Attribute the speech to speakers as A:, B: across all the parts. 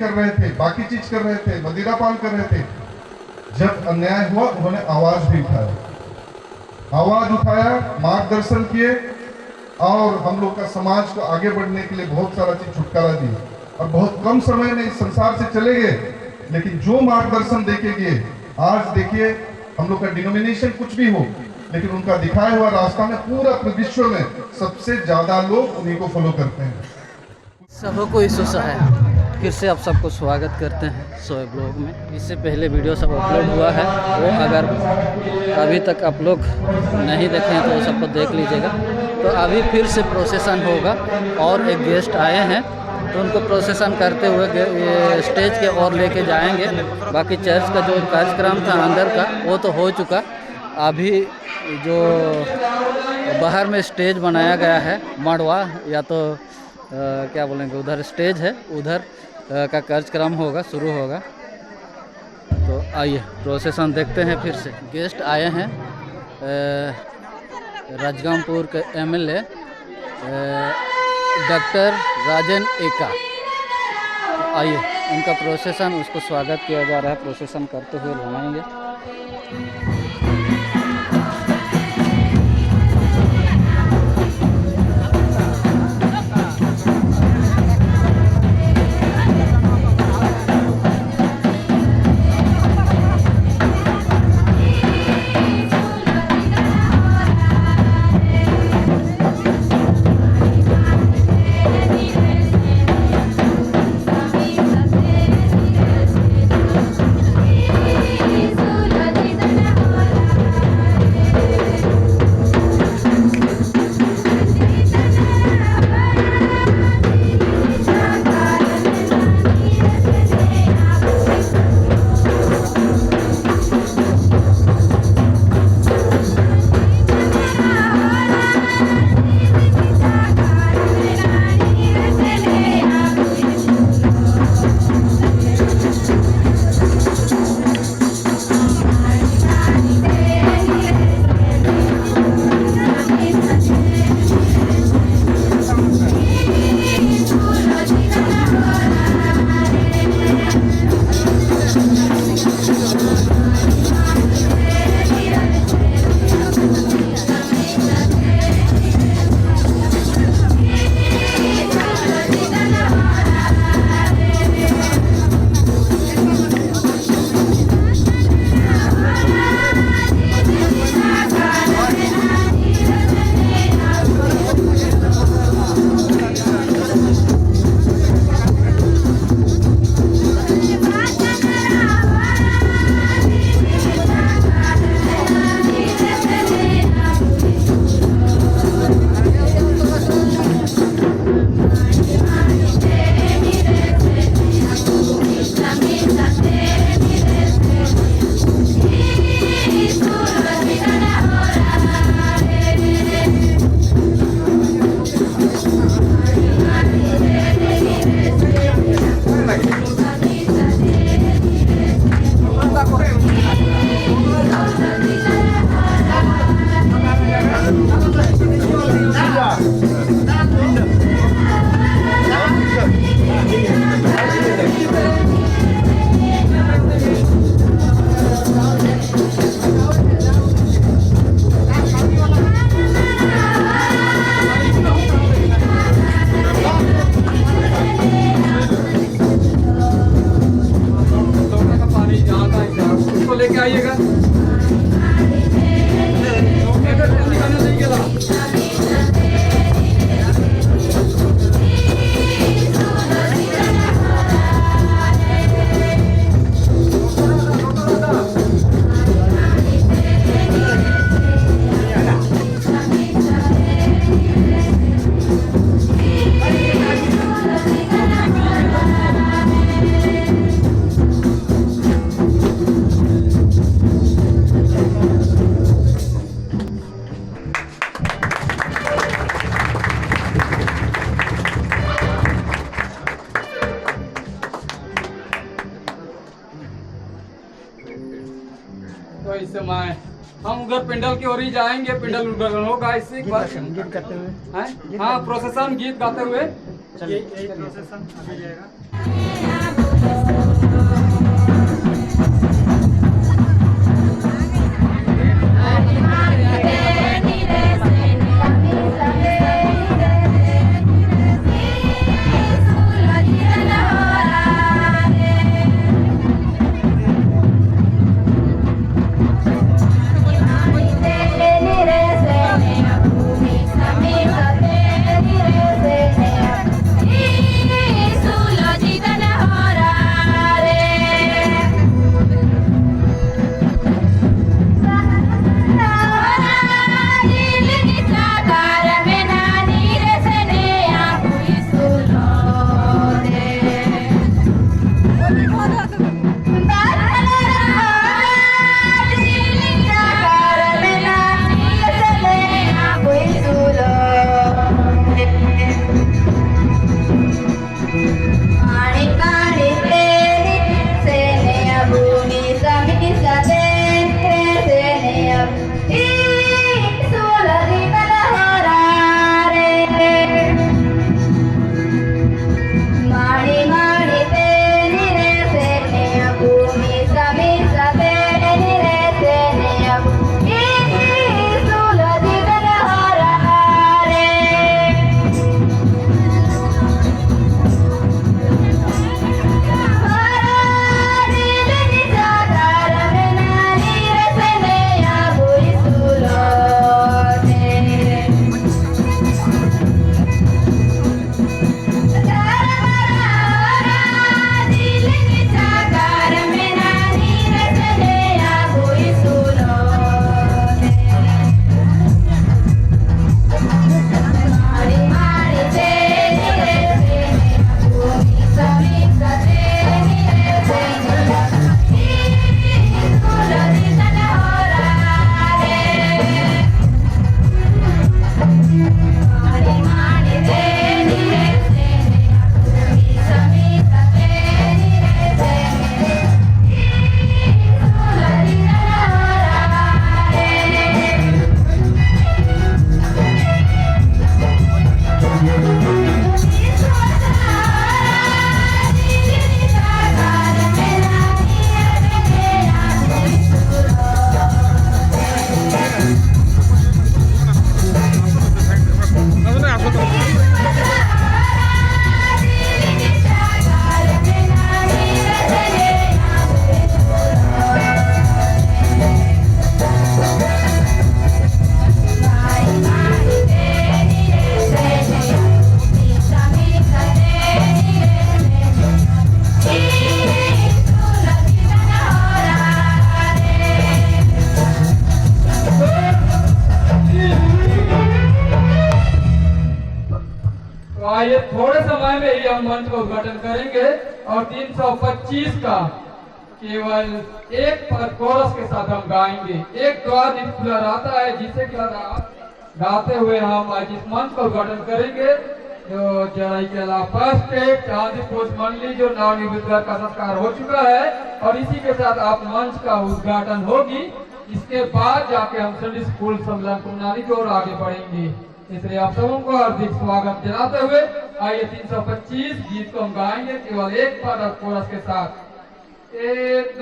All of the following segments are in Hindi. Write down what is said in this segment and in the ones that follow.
A: कर रहे थे, बाकी चीज कर रहे थे, मदिरा पान कर रहे थे। जब अन्याय हुआ उन्होंने आवाज भी उठाया, मार्गदर्शन किए और हम लोग का समाज को आगे बढ़ने के लिए बहुत सारा चीज छुटकारा दिए। और बहुत कम समय में इस संसार से चले गए, लेकिन जो मार्गदर्शन देके गए, आज देखिए हम लोग का डिनोमिनेशन कुछ भी हो, लेकिन उनका दिखाया हुआ रास्ता में पूरा विश्व में सबसे ज्यादा लोग उन्हीं को फॉलो करते हैं।
B: सबको ईशो है। फिर से आप सबको स्वागत करते हैं सोए ब्लॉग में। इससे पहले वीडियो सब अपलोड हुआ है, वो अगर अभी तक आप लोग नहीं देखे हैं तो वो सबको देख लीजिएगा। तो अभी फिर से प्रोसेसन होगा और एक गेस्ट आए हैं, तो उनको प्रोसेसन करते हुए स्टेज के और लेके जाएंगे। बाकी चर्च का जो कार्यक्रम था अंदर का वो तो हो चुका। अभी जो बाहर में स्टेज बनाया गया है, मड़वा या तो क्या बोलेंगे, उधर स्टेज है, उधर का कार्यक्रम होगा, शुरू होगा। तो आइए प्रोसेसन देखते हैं। फिर से गेस्ट आए हैं, राजगामपुर के एमएलए डॉक्टर राजन एका। तो आइए उनका प्रोसेसन, उसको स्वागत किया जा रहा है, प्रोसेसन करते हुए लगाएंगे। लेके आइएगा। तो इस समय हम उधर पेंडल की ओर ही जाएंगे। पेंडल उधर होगा, इससे एक बार
C: गीत करते हुए,
B: हाँ प्रोसेसन गीत गाते हुए
C: चलिए प्रोसेसन अभी जाएगा। आइए थोड़े समय में ही हम मंच का उद्घाटन करेंगे और 325 का केवल एक कोरस के साथ हम गाएंगे। एक द्वार खुला रहता है जिसे क्या गाते हुए हम आज इस मंच का उद्घाटन करेंगे। जो चढ़ाई के अलावा चांदी पोस्ट मंडली जो नवनिर्मित घर का संस्कार हो चुका है और इसी के साथ आप मंच का उद्घाटन होगी। इसके बाद जाके हम संडे स्कूल सम्मेलन प्रणाली की ओर आगे बढ़ेंगे। इसलिए आप सबों को हार्दिक स्वागत जनाते हुए आइए 325 गीत को हम गाएंगे केवल एक पद और कोरस के साथ। एक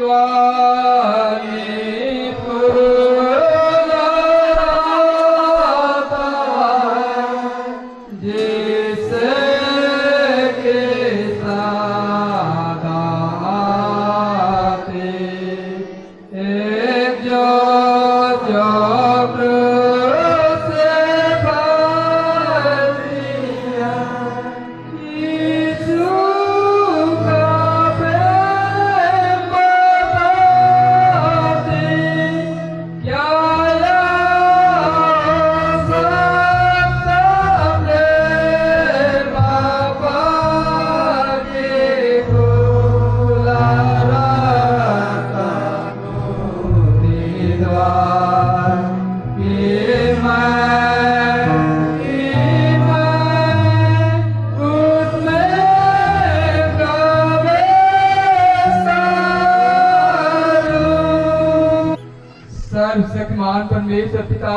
C: सर्वशक्तिमान परमेश्वर पिता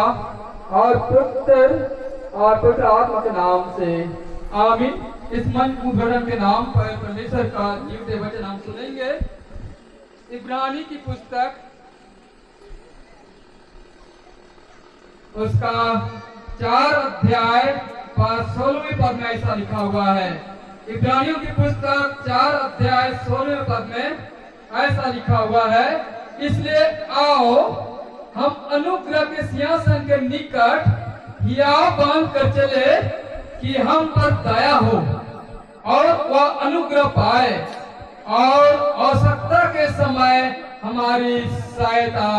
C: और पुत्र आत्मा के नाम से आमीन। इस मंच उद्घाटन के नाम पर परमेश्वर का जीवते वचन हम सुनेंगे। इब्रानी की पुस्तक उसका 4 अध्याय पर 16वें पद में ऐसा लिखा हुआ है। इब्रानियों की पुस्तक 4 अध्याय 16वें पद में ऐसा लिखा हुआ है, इसलिए आओ हम अनुग्रह के सिंहासन के निकट हियाव बांध कर चले कि हम पर दया हो और वह अनुग्रह पाए और आवश्यकता के समय हमारी सहायता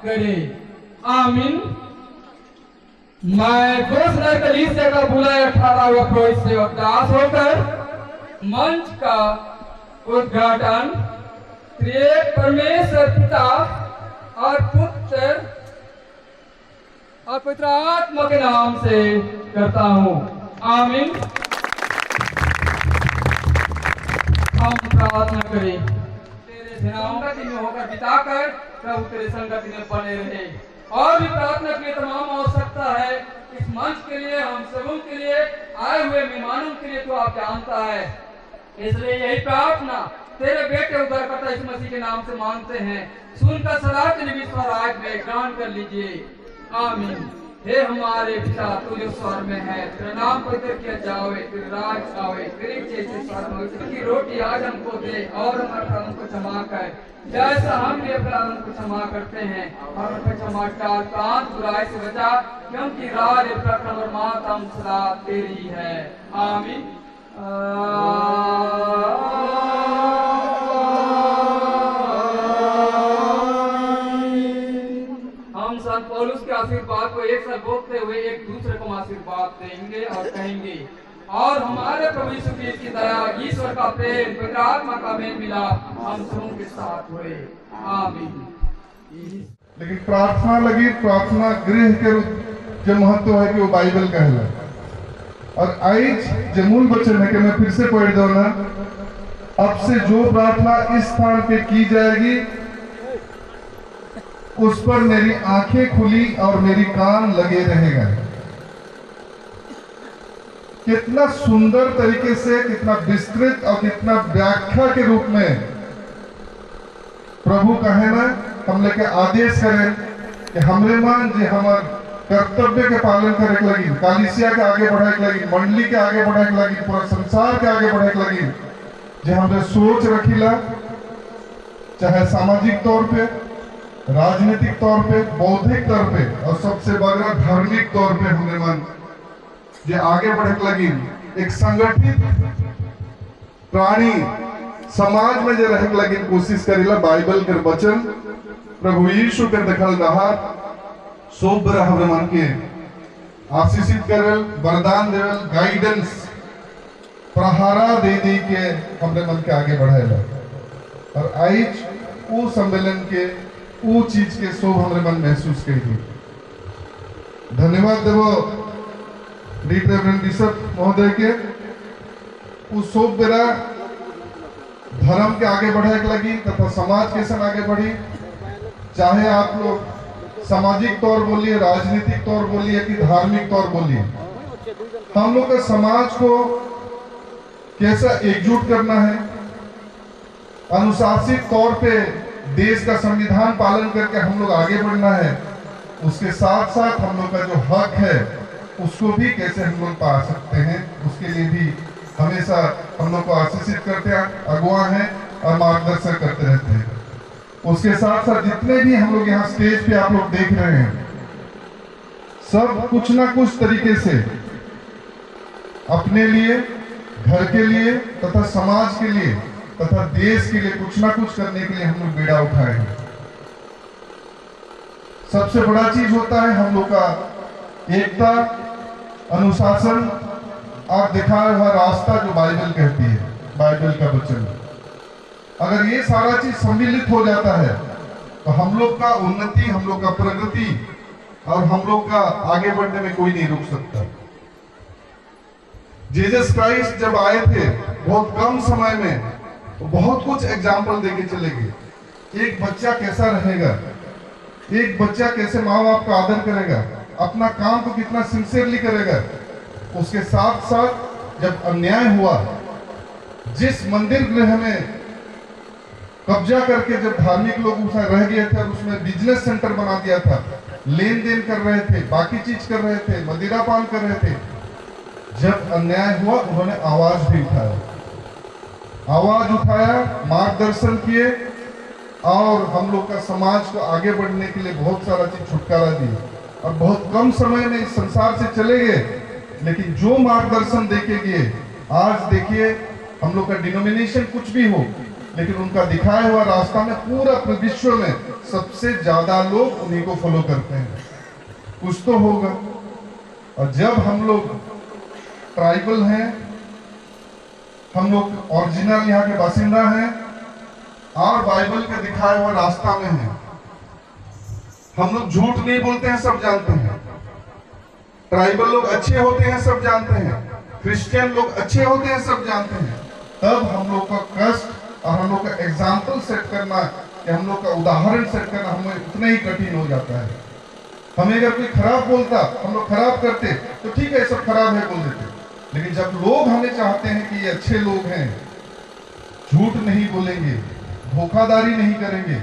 C: करे। आमीन। मैं घोषणा कलीसिया का बुलाया 18वां पुरोहित सेवक दास होकर मंच का उद्घाटन त्रिएक परमेश्वर पिता और पुत्र और पवित्र आत्मा के नाम से करता हूँ। आमीन। हम प्रार्थना करें। तेरे संगति में होकर बिताकर प्रभु तेरे संगति में बने रहे। और भी प्रार्थना के लिए तमाम आवश्यकता है इस मंच के लिए, हम सबों के लिए, आए हुए मेहमानों के लिए, तो आप जानता है। इसलिए यही प्रार्थना तेरे बेटे उद्धारकर्ता यीशु मसीह के नाम से मांगते हैं। सुनकर सदा के लिए स्वराज में ग्रहण कर लीजिए। आमीन। हे हमारे पिता तू जो स्वर्ग में है, तेरा नाम पवित्र किया जावे, तेरा राज आवे, तेरी इच्छा स्वर्ग में वैसे की रोटी आज हमको दे और हमारे अपराधों को क्षमा कर जैसा हम भी अपराधों को क्षमा करते हैं, और हमें क्षमा कर प्रांत बुराई से बचा, क्योंकि राज प्रकरण और मातम सदा तेरी है। आमीन। हम संत पौलुस के आशीर्वाद को एक साथ बोलते हुए एक दूसरे को आशीर्वाद देंगे और कहेंगे, और हमारे प्रभु यीशु की दया, ईश्वर का प्रेम, पवित्र आत्मा का मेल मिलाप हम सबों के साथ हुए। आमीन।
A: लेकिन प्रार्थना लगी, प्रार्थना गृह के जो महत्व है कि वो बाइबल कहला। और आज जो मूल वचन है कि मैं फिर से पढ़ दो ना, अब से जो प्रार्थना इस स्थान पे की जाएगी उस पर मेरी आंखें खुली और मेरी कान लगे रहेगा। कितना सुंदर तरीके से, कितना विस्तृत और कितना व्याख्या के रूप में प्रभु कहे ना, हम लेके आदेश करें कि हमरे मान जे हमार कर्तव्य के पालन करे लगी, कालिसिया के आगे बढ़े लगी, मंडली के आगे बढ़े लगी, पूरा संसार के आगे बढ़े लगी, जे हमरे सोच रखीला, चाहे सामाजिक तौर पे, राजनीतिक तौर पे, बौद्धिक तौर पे और सबसे बड़ा धार्मिक तौर पे हमरे मन जे आगे बढ़े लगी, एक संगठित प्राणी समाज में जे रहे लगी कोशिश करेला बाइबल के वचन प्रभु यीशु के देखल रहा सोबर हमरे मन के आशीषित करल, वरदान देवल, गाइडेंस, प्रहारा दे के हमरे मन के आगे बढ़ेला। और आज वो सम्मेलन के वो चीज के शोभ हमरे मन महसूस करी। धन्यवाद देवो रीड रेवरेंड बिशप महोदय के उस शोभ बेरा धर्म के आगे बढ़े लगी तथा समाज के संग आगे बढ़ी, चाहे आप लोग सामाजिक तौर बोलिए, राजनीतिक तौर बोलिए कि धार्मिक तौर बोलिए, हम लोग के समाज को कैसा एकजुट करना है, अनुशासित तौर पे देश का संविधान पालन करके हम लोग आगे बढ़ना है, उसके साथ साथ हम लोग का जो हक है उसको भी कैसे हम लोग पा सकते हैं, उसके लिए भी हमेशा हम लोग को आशीषित करते हैं, अगुआ हैं और मार्गदर्शन करते रहते हैं। उसके साथ साथ जितने भी हम लोग यहाँ स्टेज पे आप लोग देख रहे हैं, सब कुछ ना कुछ तरीके से अपने लिए, घर के लिए तथा समाज के लिए तथा देश के लिए कुछ ना कुछ करने के लिए हम लोग बेड़ा उठाए हैं। सबसे बड़ा चीज होता है हम लोग का एकता, अनुशासन और दिखाया हुआ रास्ता जो बाइबल कहती है, बाइबल का वचन। अगर ये सारा चीज सम्मिलित हो जाता है तो हम लोग का उन्नति, हम लोग का प्रगति और हम लोग का आगे बढ़ने में कोई नहीं रुक सकता। जीसस क्राइस्ट जब आए थे बहुत कम समय में बहुत कुछ एग्जाम्पल देके चले गए। एक बच्चा कैसा रहेगा, एक बच्चा कैसे माँ बाप का आदर करेगा, अपना काम को कितना सिंसियरली करेगा, उसके साथ साथ जब अन्याय हुआ, जिस मंदिर गृह में कब्जा करके जब धार्मिक लोग उसमें रह गए थे और उसमें बिजनेस सेंटर बना दिया था, लेन देन कर रहे थे, बाकी चीज कर रहे थे, मदिरा पान कर रहे थे, जब अन्याय हुआ उन्होंने आवाज भी उठाया, मार्गदर्शन किए और हम लोग का समाज को आगे बढ़ने के लिए बहुत सारा चीज छुटकारा दी और बहुत कम समय में इस संसार से चले गए। लेकिन जो मार्गदर्शन देके गए, आज देखिए हम लोग का डिनोमिनेशन कुछ भी हो, लेकिन उनका दिखाया हुआ रास्ता में पूरा विश्व में सबसे ज्यादा लोग उन्हीं को फॉलो करते हैं। कुछ तो होगा। और जब हम लोग ट्राइबल हैं, हम लोग ओरिजिनल यहाँ के बासिंदा हैं और बाइबल के दिखाए हुए रास्ता में हैं, हम लोग झूठ नहीं बोलते हैं, सब जानते हैं। ट्राइबल लोग अच्छे होते हैं, सब जानते हैं। क्रिश्चियन लोग अच्छे होते हैं, सब जानते हैं। तब हम लोग का कष्ट और हम लोग का एग्जाम्पल सेट करना, कि हम लोग का उदाहरण सेट करना हमें उतना ही कठिन हो जाता है। हमें अगर कोई खराब बोलता, हम लोग खराब करते तो ठीक है, सब खराब है बोल देते। लेकिन जब लोग हमें चाहते हैं कि ये अच्छे लोग हैं, झूठ नहीं बोलेंगे, धोखाधड़ी नहीं करेंगे,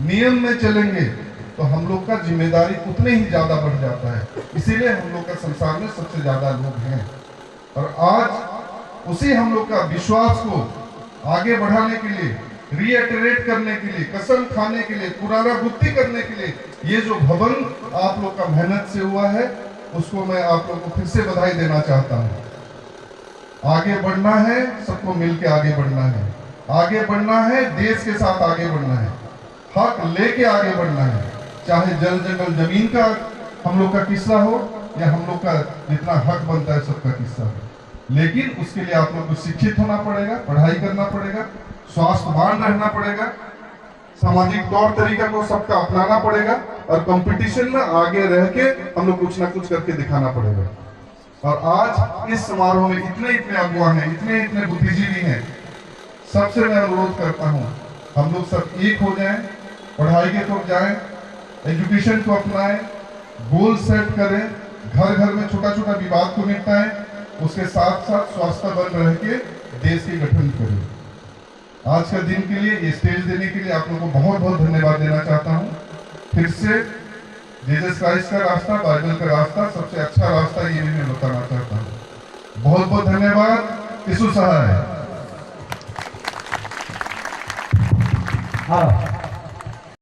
A: नियम में चलेंगे, तो हम लोग का जिम्मेदारी उतने ही ज्यादा बढ़ जाता है। इसीलिए हम लोग का संसार में सबसे ज्यादा लोग हैं। और आज उसी हम लोग का विश्वास को आगे बढ़ाने के लिए, रीइटरेट करने के लिए, कसम खाने के लिए, पुनरावृत्ति करने के लिए, ये जो भवन आप लोग का मेहनत से हुआ है, उसको मैं आप लोग को फिर से बधाई देना चाहता हूँ। आगे बढ़ना है, सबको मिलके आगे बढ़ना है, आगे बढ़ना है, देश के साथ आगे बढ़ना है, हक लेके आगे बढ़ना है। चाहे जल जंगल जमीन का हम लोग का किस्सा हो या हम लोग का जितना हक बनता है सबका किस्सा हो, लेकिन उसके लिए आप लोग को शिक्षित होना पड़ेगा, पढ़ाई करना पड़ेगा, स्वास्थ्यवान रहना पड़ेगा, सामाजिक तौर तरीका को सबका अपनाना पड़ेगा और कंपटीशन में आगे रह के हम लोग कुछ ना कुछ करके दिखाना पड़ेगा। और आज इस समारोह में इतने अगुवा हैं, इतने बुद्धिजीवी हैं, सबसे मैं अनुरोध करता हूँ हम लोग सब एक हो जाएं, पढ़ाई के तरफ जाएं, एजुकेशन को अपनाएं, गोल सेट करें, घर घर में छोटा छोटा विवाद को निपटाएं, उसके साथ साथ स्वास्थ्य बन रह के देश के गठन करें। आज के दिन के लिए ये स्टेज देने के लिए आप लोगों को बहुत बहुत धन्यवाद देना चाहता हूँ। फिर से जीसस क्राइस्ट का रास्ता, बाइबल का रास्ता सबसे अच्छा रास्ता, ये भी मैं बताना चाहता हूँ। बहुत बहुत धन्यवाद। यीशु सहाय।
D: हाँ।